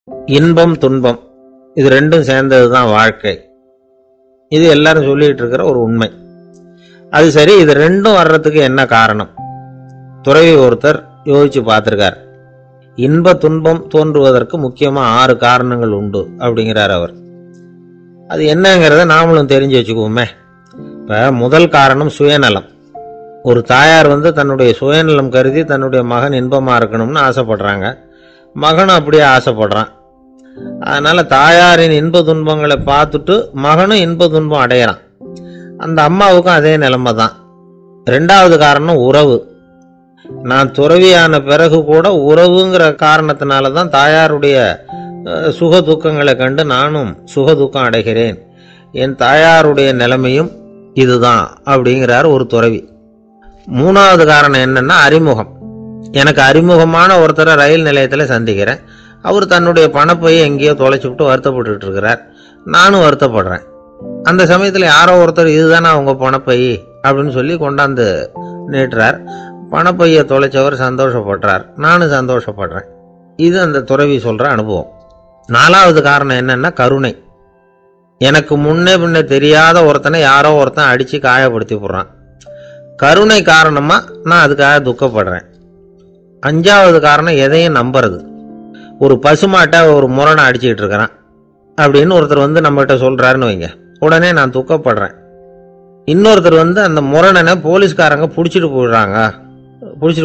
இன்பம் துன்பம் இது ரெண்டும் சேர்ந்தது தான் வாழ்க்கை. இது எல்லாரும் சொல்லிட்டு இருக்கிற ஒரு உண்மை. அது சரி, இது ரெண்டும் வர்றதுக்கு என்ன காரணம்? துறவி ஒருத்தர் யோசிச்சு பார்த்திருக்கார். இன்ப துன்பம் தோன்றுவதற்கு முக்கியமா 6 காரணங்கள் உண்டு அப்படிங்கிறார் அவர். அது என்னங்கிறத நாமளும் தெரிஞ்சு வச்சுக்குவோமே. இப்ப முதல் காரணம் சுயநலம். ஒரு தாயார் தன்னுடைய சுயநலம் கருதி தன்னுடைய மகன் இன்பமா இருக்கணும்னு ஆசைப்படுறாங்க. மகனும் அப்படியே ஆசைப்படுறான். அதனால தாயாரின் இன்ப துன்பங்களை பார்த்துட்டு மகனும் இன்ப துன்பம் அடையிறான். அந்த அம்மாவுக்கும் அதே நிலைமை தான். 2வது காரணம் உறவு. நான் துறவியான பிறகு கூட உறவுங்கிற காரணத்தினால தான் தாயாருடைய சுக துக்கங்களை கண்டு நானும் சுக துக்கம் அடைகிறேன். என் தாயாருடைய நிலைமையும் இதுதான் அப்படிங்கிறார் ஒரு துறவி. 3வது காரணம் என்னன்னா அறிமுகம். எனக்கு அறிமுகமான ஒருத்தரை ரயில் நிலையத்தில் சந்திக்கிறேன். அவர் தன்னுடைய பணப்பையை எங்கேயோ தொலைச்சுவிட்டு வருத்தப்பட்டு இருக்கிறார். நானும் வருத்தப்படுறேன். அந்த சமயத்தில் யாரோ ஒருத்தர் இதுதானே அவங்க பணப்பை அப்படின்னு சொல்லி கொண்டாந்து நீட்டுறார். பணப்பையை தொலைச்சவர் சந்தோஷப்படுறார். நானும் சந்தோஷப்படுறேன். இது அந்த துறவி சொல்ற அனுபவம். 4வது காரணம் என்னன்னா கருணை. எனக்கு முன்னே பின்ன தெரியாத ஒருத்தனை யாரோ ஒருத்தன் அடிச்சு காயப்படுத்தி போடுறான். கருணை காரணமா நான் அதுக்காக துக்கப்படுறேன். 5வது காரணம் எதையும் நம்புறது. ஒரு பசுமாட்டை ஒரு முரணை அடிச்சுக்கிட்டு இருக்கிறான் அப்படின்னு ஒருத்தர் நம்மகிட்ட சொல்றாருன்னு வைங்க, உடனே நான் துக்கப்படுறேன். இன்னொருத்தர் அந்த முரணனை போலீஸ்காரங்க பிடிச்சிட்டு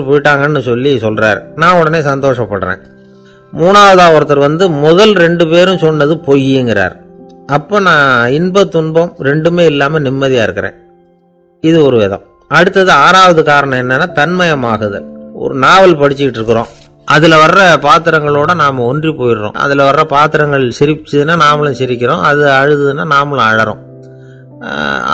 போயிட்டாங்கன்னு சொல்லி சொல்றாரு. நான் உடனே சந்தோஷப்படுறேன். 3வதா ஒருத்தர் முதல் 2 பேரும் சொன்னது பொய்யுங்கிறார். அப்ப நான் இன்ப துன்பம் ரெண்டுமே இல்லாம நிம்மதியா இருக்கிறேன். இது ஒரு விதம். அடுத்தது 6வது காரணம் என்னன்னா தன்மயமாகுதல். ஒரு நாவல் படிச்சுக்கிட்டு இருக்கிறோம். அதுல வர்ற பாத்திரங்களோட நாம ஒன்றி போயிடுறோம். அதுல வர்ற பாத்திரங்கள் சிரிச்சுதுன்னா நாமளும் சிரிக்கிறோம், அது அழுதுன்னா நாமளும் அழறோம்.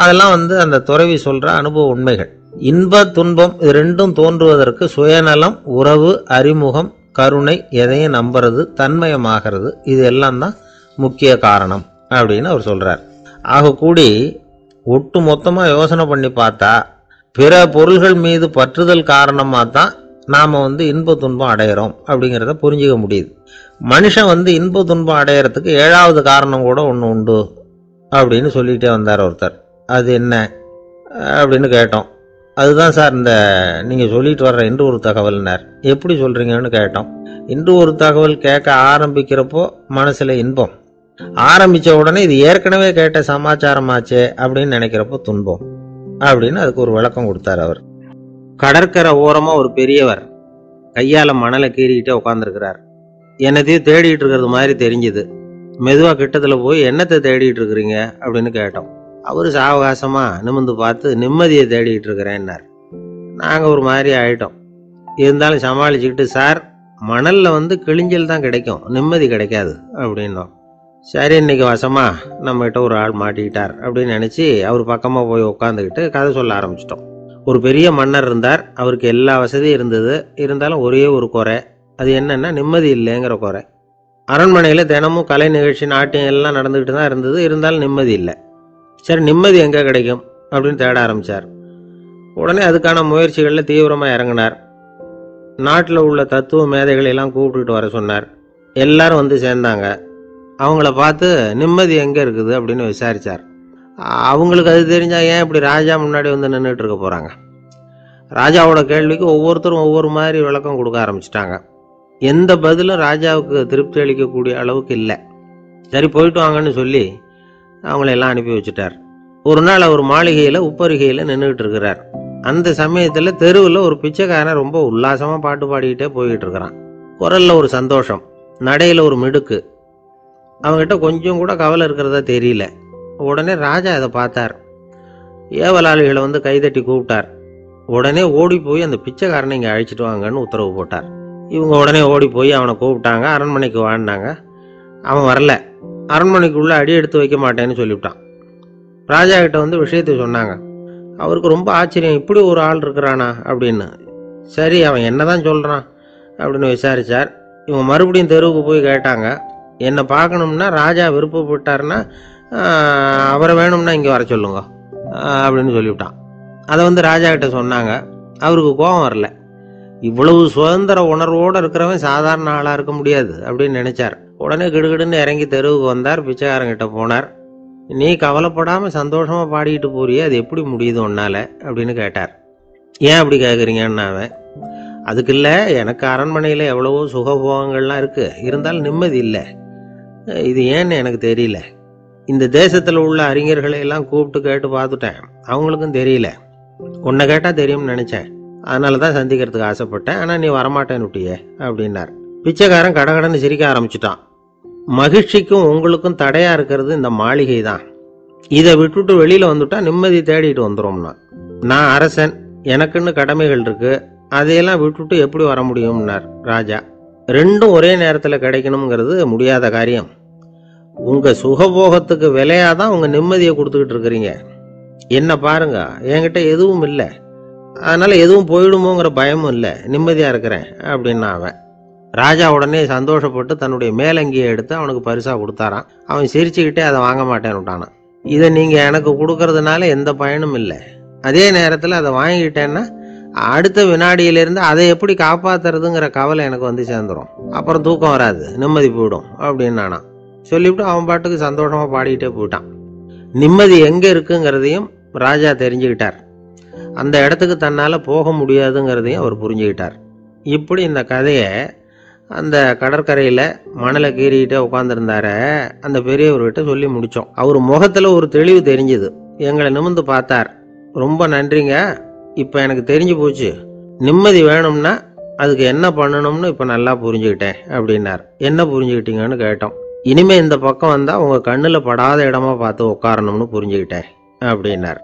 அதெல்லாம் அந்த துறவி சொல்ற அனுபவ உண்மைகள். இன்ப துன்பம் இது ரெண்டும் தோன்றுவதற்கு சுயநலம், உறவு, அறிமுகம், கருணை, எதையும் நம்புறது, தன்மயமாகிறது, இது எல்லாம் தான் முக்கிய காரணம் அப்படின்னு அவர் சொல்றார். ஆக கூடி ஒட்டு மொத்தமா யோசனை பண்ணி பார்த்தா பிற பொருள்கள் மீது பற்றுதல் காரணமா தான் நாம இன்ப துன்பம் அடையிறோம் அப்படிங்கிறத புரிஞ்சுக்க முடியுது. மனுஷன் இன்ப துன்பம் அடையறதுக்கு 7வது காரணம் கூட ஒன்று உண்டு அப்படின்னு சொல்லிட்டே வந்தார் ஒருத்தர். அது என்ன அப்படின்னு கேட்டோம். அதுதான் சார் இந்த நீங்க சொல்லிட்டு வர்ற இன்று ஒரு தகவல்னார். எப்படி சொல்றீங்கன்னு கேட்டோம். இன்று ஒரு தகவல் கேட்க ஆரம்பிக்கிறப்போ மனசுல இன்பம், ஆரம்பிச்ச உடனே இது ஏற்கனவே கேட்ட சமாச்சாரமாச்சே அப்படின்னு நினைக்கிறப்போ துன்பம் அப்படின்னு அதுக்கு ஒரு விளக்கம் கொடுத்தார் அவர். கடற்கரை ஓரமா ஒரு பெரியவர் கையால மணலை கீறிக்கிட்டே உட்காந்துருக்கிறார். என்னத்தையும் தேடிட்டு இருக்கிறது மாதிரி தெரிஞ்சுது. மெதுவா கிட்டத்துல போய் என்னத்தை தேடிட்டு இருக்கிறீங்க அப்படின்னு கேட்டோம். அவரு சாவகாசமா நிமிந்து பார்த்து நிம்மதியை தேடிட்டு இருக்கிறேன்னார். நாங்க ஒரு மாதிரி ஆயிட்டோம். இருந்தாலும் சமாளிச்சுக்கிட்டு, சார் மணல்ல கிழிஞ்சல் தான் கிடைக்கும், நிம்மதி கிடைக்காது அப்படின்னோம். சரி, இன்னைக்கு வசமா நம்மகிட்ட ஒரு ஆள் மாட்டிக்கிட்டார் அப்படின்னு நினைச்சு அவர் பக்கமா போய் உட்காந்துக்கிட்டு கதை சொல்ல ஆரம்பிச்சிட்டோம். ஒரு பெரிய மன்னர் இருந்தார். அவருக்கு எல்லா வசதியும் இருந்தது. இருந்தாலும் ஒரே ஒரு குறை. அது என்னன்னா நிம்மதி இல்லைங்கிற குறை. அரண்மனையில தினமும் கலை நிகழ்ச்சி, நாட்டியம் எல்லாம் நடந்துகிட்டு தான் இருந்தது. இருந்தாலும் நிம்மதி இல்லை. சரி, நிம்மதி எங்க கிடைக்கும் அப்படின்னு தேட ஆரம்பிச்சார். உடனே அதுக்கான முயற்சிகள்ல தீவிரமா இறங்கினார். நாட்டில் உள்ள தத்துவ மேதைகளை எல்லாம் கூப்பிட்டுட்டு வர சொன்னார். எல்லாரும் சேர்ந்தாங்க. அவங்கள பார்த்து நிம்மதி எங்க இருக்குது அப்படின்னு விசாரிச்சார். அவங்களுக்கு அது தெரிஞ்சா ஏன் இப்படி ராஜா முன்னாடி நின்றுட்டு இருக்க போறாங்க? ராஜாவோட கேள்விக்கு ஒவ்வொருத்தரும் ஒவ்வொரு மாதிரி விளக்கம் கொடுக்க ஆரம்பிச்சிட்டாங்க. எந்த பதிலும் ராஜாவுக்கு திருப்தி அளிக்கக்கூடிய அளவுக்கு இல்லை. சரி, போயிட்டு வாங்கன்னு சொல்லி அவங்களெல்லாம் அனுப்பி வச்சுட்டார். ஒரு நாள் அவர் மாளிகையில உப்பருகையில நின்றுட்டு இருக்கிறார். அந்த சமயத்துல தெருவில் ஒரு பிச்சைக்காரன் ரொம்ப உல்லாசமா பாட்டு பாடிக்கிட்டே போய்கிட்டு இருக்கிறான். குரல்ல ஒரு சந்தோஷம், நடையில ஒரு மிடுக்கு. அவங்ககிட்ட கொஞ்சம் கூட கவலை இருக்கிறதா தெரியல. உடனே ராஜா அதை பார்த்தார். ஏவலாளிகளை கைதட்டி கூப்பிட்டார். உடனே ஓடி போய் அந்த பிச்சைக்காரனை இங்கே அழைச்சிட்டு வாங்கன்னு உத்தரவு போட்டார். இவங்க உடனே ஓடி போய் அவனை கூப்பிட்டாங்க. அரண்மனைக்கு வாழ்ந்தாங்க. அவன் வரல. அரண்மனைக்குள்ள அடி எடுத்து வைக்க மாட்டேன்னு சொல்லிவிட்டான். ராஜா கிட்ட விஷயத்தை சொன்னாங்க. அவருக்கு ரொம்ப ஆச்சரியம், இப்படி ஒரு ஆள் இருக்கிறானா அப்படின்னு. சரி, அவன் என்னதான் சொல்றான் அப்படின்னு விசாரிச்சார். இவங்க மறுபடியும் தெருவுக்கு போய் கேட்டாங்க. என்னை பார்க்கணும்னா ராஜா விருப்பப்பட்டாருன்னா அவரை வேணும்னா இங்கே வர சொல்லுங்க அப்படின்னு சொல்லிவிட்டான். அதை ராஜா கிட்ட சொன்னாங்க. அவருக்கு கோபம் வரல. இவ்வளவு சுதந்திர உணர்வோடு இருக்கிறவன் சாதாரண ஆளாக இருக்க முடியாது அப்படின்னு நினைச்சார். உடனே கிடுகிடுன்னு இறங்கி தெருவுக்கு வந்தார். பிச்சைக்காரங்கிட்ட போனார். நீ கவலைப்படாமல் சந்தோஷமாக பாடிக்கிட்டு போறியே, அது எப்படி முடியுது உன்னால அப்படின்னு கேட்டார். ஏன் அப்படி கேட்குறீங்கன்னு அவன், அதுக்கு இல்லை, எனக்கு அரண்மனையில் எவ்வளவோ சுகபோகங்கள்லாம் இருக்குது, இருந்தாலும் நிம்மதி இல்லை. இது ஏன்னு எனக்கு தெரியல. இந்த தேசத்தில் உள்ள அறிஞர்களை எல்லாம் கூப்பிட்டு கேட்டு பார்த்துட்டேன், அவங்களுக்கும் தெரியல. உன்னை கேட்டால் தெரியும்னு நினச்சேன், அதனால தான் சந்திக்கிறதுக்கு ஆசைப்பட்டேன். ஆனால் நீ வரமாட்டேன்னு விட்டியே அப்படின்னார். பிச்சைக்காரன் கடகடன்னு சிரிக்க ஆரம்பிச்சிட்டான். மகிழ்ச்சிக்கும் உங்களுக்கும் தடையாக இருக்கிறது இந்த மாளிகை தான். இதை விட்டுட்டு வெளியில் வந்துட்டா நிம்மதி தேடிட்டு வந்துடும்னா. நான் அரசன், எனக்குன்னு கடமைகள் இருக்கு, அதையெல்லாம் விட்டுட்டு எப்படி வர முடியும்னார் ராஜா. ரெண்டும் ஒரே நேரத்தில் கிடைக்கணுங்கிறது முடியாத காரியம். உங்கள் சுகபோகத்துக்கு விலையாதான் உங்கள் நிம்மதியை கொடுத்துக்கிட்டு இருக்கிறீங்க. என்ன பாருங்க, என்கிட்ட எதுவும் இல்லை, அதனால எதுவும் போயிடுமோங்கிற பயமும் இல்லை, நிம்மதியாக இருக்கிறேன் அப்படின்னா அவன். ராஜா உடனே சந்தோஷப்பட்டு தன்னுடைய மேலங்கியை எடுத்து அவனுக்கு பரிசாக கொடுத்தாரான். அவன் சிரிச்சுக்கிட்டே அதை வாங்க மாட்டேன்னு விட்டானான். இதை நீங்கள் எனக்கு கொடுக்கறதுனால எந்த பயனும் இல்லை, அதே நேரத்தில் அதை வாங்கிட்டேன்னா அடுத்த வினாடியிலேருந்து அதை எப்படி காப்பாற்றுறதுங்கிற கவலை எனக்கு வந்து சேர்ந்துடும், அப்புறம் தூக்கம் வராது, நிம்மதி போயிடும் அப்படின்னு நானா சொல்லிவிட்டு அவன் பாட்டுக்கு சந்தோஷமாக பாடிக்கிட்டே போயிட்டான். நிம்மதி எங்கே இருக்குங்கிறதையும் ராஜா தெரிஞ்சுக்கிட்டார். அந்த இடத்துக்கு தன்னால் போக முடியாதுங்கிறதையும் அவர் புரிஞ்சுக்கிட்டார். இப்படி இந்த கதையை அந்த கடற்கரையில் மணலை கீறிக்கிட்டே உட்காந்துருந்தார அந்த பெரியவர்கிட்ட சொல்லி முடித்தோம். அவர் முகத்தில் ஒரு தெளிவு தெரிஞ்சுது. எங்களை நிமிர்ந்து பார்த்தார். ரொம்ப நன்றிங்க, இப்போ எனக்கு தெரிஞ்சு போச்சு, நிம்மதி வேணும்னா அதுக்கு என்ன பண்ணணும்னு இப்போ நல்லா புரிஞ்சுக்கிட்டேன் அப்படின்னார். என்ன புரிஞ்சுக்கிட்டீங்கன்னு கேட்டோம். இனிமேல் இந்த பக்கம் வந்தால் உங்கள் கண்ணில் படாத இடமா பார்த்து உட்காரணும்னு புரிஞ்சுக்கிட்டேன் அப்படின்னார்.